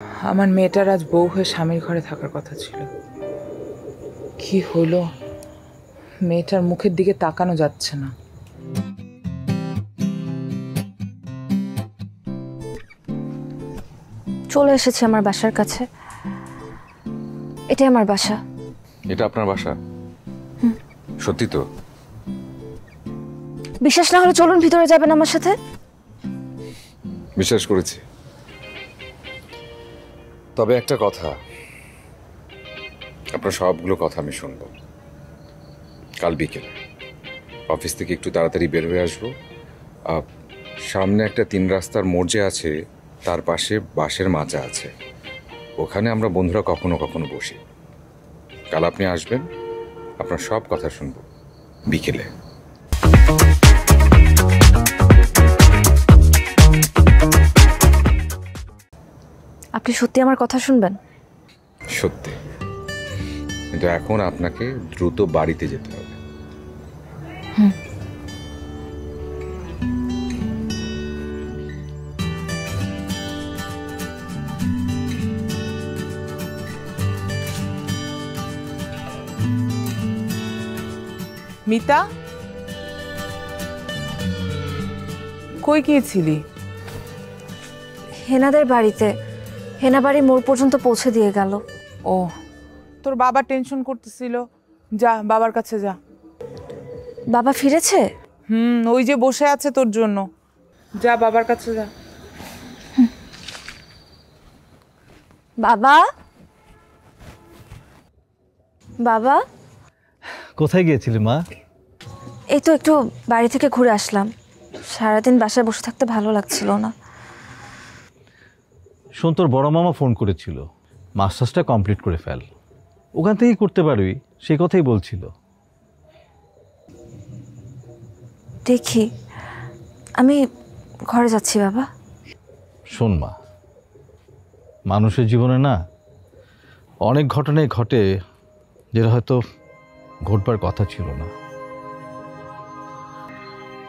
আমার মেয়েটার আজ বউ হয়ে স্বামীর ঘরে থাকার কথা ছিল, কি হলো? মেয়েটার মুখের দিকে তাকানো যাচ্ছে না। চলে এসেছি আমার বাসার কাছে। এটাই আমার বাসা। এটা আপনার বাসা? সত্যি তো? বিশ্বাস না হলে চলুন, ভিতরে যাবেন আমার সাথে। বিশ্বাস করেছি, তবে একটা কথা, আপনার সবগুলো কথা আমি শুনবো। কাল বিকেলে অফিস থেকে একটু তাড়াতাড়ি বের হয়ে আসবো। সামনে একটা 3 রাস্তার মোড় যে আছে, তার পাশে বাঁশের মাচা আছে, ওখানে আমরা বন্ধুরা কখনো কখনো বসি। কাল আপনি আসবেন, আপনার সব কথা শুনবো বিকেলে। আপনি সত্যি আমার কথা শুনবেন? সত্যি, কিন্তু এখন আপনাকে দ্রুত বাড়িতে যেতে হবে। মিতা, কই গিয়েছিলি? হেনাদের বাড়িতে। হেনা বাড়ি মোড় পর্যন্ত পৌঁছে দিয়ে গেল। ও, তোর বাবা টেনশন করতেছিল, যা বাবার কাছে যা। বাবা ফিরেছে? ওই যে বসে আছে তোর জন্য, যা বাবার কাছে যা। বাবা, বাবা। কোথায় গিয়েছিলি মা? এই তো একটু বাড়ি থেকে ঘুরে আসলাম। সারাদিন বাসায় বসে থাকতে ভালো লাগছিল না। শোন, তোর বড় মামা ফোন করেছিল, মাস্টার্সটা কমপ্লিট করে ফেল, ওখান থেকেই করতে পারবি, সেই কথাই বলছিল। দেখি, আমি ঘরে যাচ্ছি বাবা। শোন মা, মানুষের জীবনে না অনেক ঘটনাই ঘটে যেটা হয়তো ঘটবার কথা ছিল না।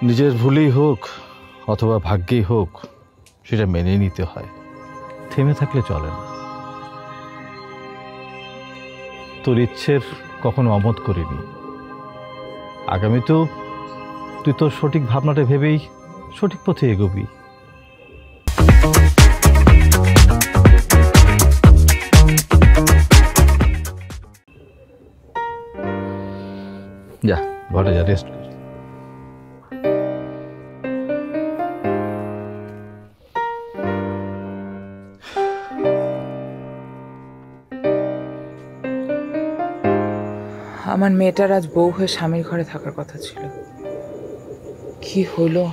নিজের ভুলেই হোক অথবা ভাগ্যেই হোক, সেটা মেনে নিতে হয়, থেমে থাকলে চলে না। তোর ইচ্ছের কখনো অমত করিনি, আগামী তো তুই তোর সঠিক ভাবনাটা ভেবেই সঠিক পথে এগোবি। যা ঘরে যা, রেস্ট কর। আমার মেয়েটার আজ বউ হয়ে স্বামীর ঘরে থাকার কথা ছিল, কি হলো?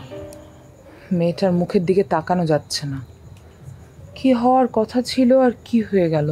মেয়েটার মুখের দিকে তাকানো যাচ্ছে না। কি হওয়ার কথা ছিল আর কি হয়ে গেল?